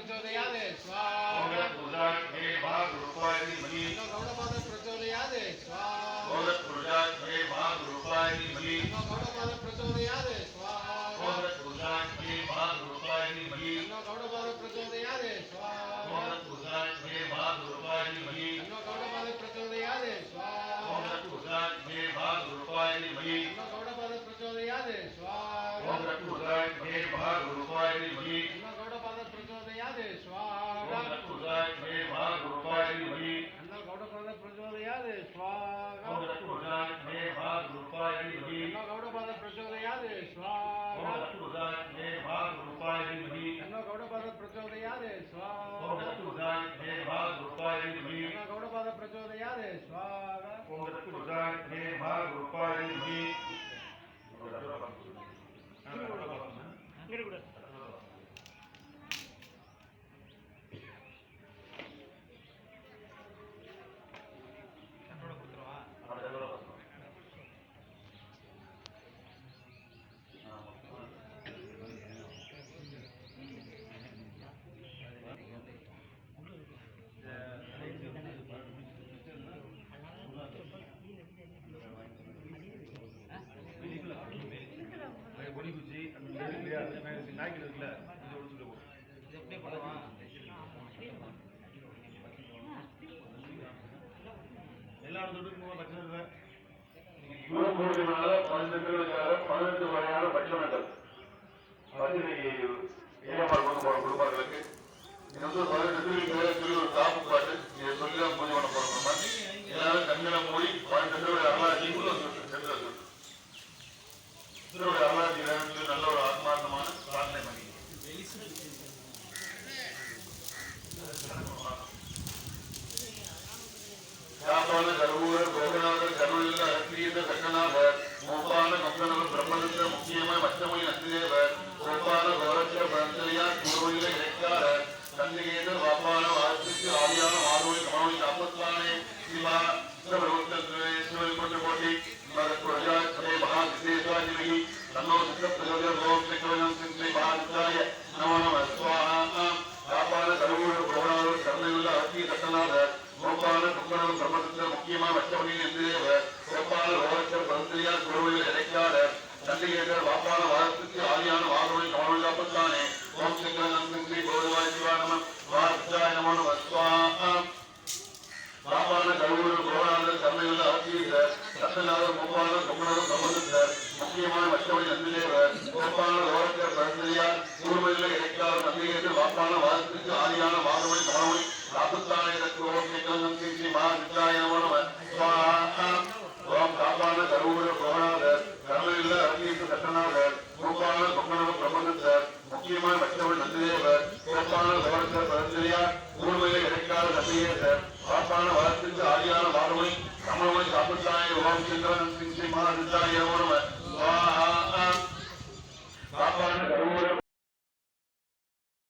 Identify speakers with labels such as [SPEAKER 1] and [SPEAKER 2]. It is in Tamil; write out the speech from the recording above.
[SPEAKER 1] प्रचोदयात् स्वाहा
[SPEAKER 2] पुरुषाय महारूपाय धीमहि
[SPEAKER 1] गौडपाद प्रचोदयात् स्वाहा
[SPEAKER 2] पुरुषाय महारूपाय धीमहि
[SPEAKER 1] गौडपाद प्रचोदयात् स्वाहा
[SPEAKER 2] पुरुषाय महारूपाय धीमहि
[SPEAKER 1] गौडपाद प्रचोदयात् स्वाहा
[SPEAKER 2] पुरुषाय महारूपाय धीमहि
[SPEAKER 1] गौडपाद प्रचोदयात् स्वाहा
[SPEAKER 2] पुरुषाय महारूपाय धीमहि
[SPEAKER 1] गौडपाद प्रचोदयात् स्वाहा
[SPEAKER 2] पुरुषाय महारूपाय धीमहि
[SPEAKER 1] गौडपाद प्रचोदयात् स्वाहा
[SPEAKER 2] पुरुषाय महारूपाय धीमहि
[SPEAKER 1] गौडपाद प्रचोदयात् स्वाहा
[SPEAKER 2] पुरुषाय महारूपाय धीमहि
[SPEAKER 1] गौडपाद प्रचोदयात् स्वाहा
[SPEAKER 2] पुरुषाय महारूपाय धीमहि
[SPEAKER 1] गौडपाद प्रचोदयात् स्वाहा
[SPEAKER 2] पुरुषाय महारूपाय धीमहि
[SPEAKER 1] गौडपाद प्रचोदयात् स्वाहा
[SPEAKER 2] पुरुषाय महारूपाय धीमहि பன்னெண்டு வகையான பட்சணங்கள் குடும்பங்களுக்கு இன்னொரு 18 ஒரு காப்பு பாட்டு சொல்லிதான் பூஜை பண்ண போறோம். எல்லாரும் கண்களை மூடி 12 அருளாட்சி அருளாட்சி நல்ல ஒரு ஆத்மார்த்தமான பிரார்த்தனை பண்ணி யாப்பான கருவூர் கோகநாதர் கருவில்ல அக்ரீத சக்கநாதர் மூப்பான கம்பனவர் பிரம்மதந்திர முக்கியமாய் மச்சமொழி நந்திதேவர் கோப்பான கோரட்ச பரந்தலியா குருவில இறைக்காரர் கந்திகேதர் வாப்பான வார்த்தைக்கு ஆதியான மாதொழி கமனொழி காப்பத்தானே சிவா சிவபெருமன் போட்டி மகாதிசேஷாதிபதி தன்னோ சித்தப்பிரஜர் லோகசக்கரம் சிந்தை மகாதிசாய நமோ நம ஸ்வாஹா யாப்பான கருவூர் கோகநாதர் கருணையுள்ள அக்ரீ சக்கநாதர் கோபால கும்பனவர் பிரம்மதந்திர முக்கியமா மச்சமொழி நந்திதேவர் கோபால கோரட்ச பரந்தலியா குருவில இறைக்காரர் கந்திகேதர் வாப்பான வார்த்தைக்கு ஆதியான மாதொழி கமனொழி காப்பத்தானே ஓம் சக்கரம் சிந்தை கோதவாய் சிவா நம வார்த்தாய நமோ நம ஸ்வாஹா பாபான கருவூர் கோகநாதர் கருணையுள்ள ஆட்சியர் ரத்தநாதர் மூப்பான கும்பனவர் பிரம்மதந்திரர் முக்கியமான மச்சமொழி நந்திதேவர் கோபால கோரட்ச பரந்தலியார் கூர்மையில இறைக்கார் கந்திகேதர் வாப்பான வாதத்துக்கு ஆதியான மாதவழி கமனொழி காப்புத்தானே ஓம் சக்கரம் சிந்தை மகாதிசாய நமோ நம ஸ்வாஹா ஓம் பாபான கருவூர் கோகநாதர் கருணையுள்ள ஆட்சியர் ரத்தநாதர் மூப்பான கும்பனவர் பிரம்மதந்திரர் முக்கியமான மச்சமொழி நந்திதேவர் கோபால கோரட்ச பரந்தலியார் கூர்மையில இறைக்கார் கந்திகேதர் பாப்பான வாதத்துக்கு ஆதியான மாதவழி கமனொழி காப்புத்தானே ஓம் சக்கரம் சிந்தை மகாதிசாய நமோ நம ஸ்வாஹா பாப்பா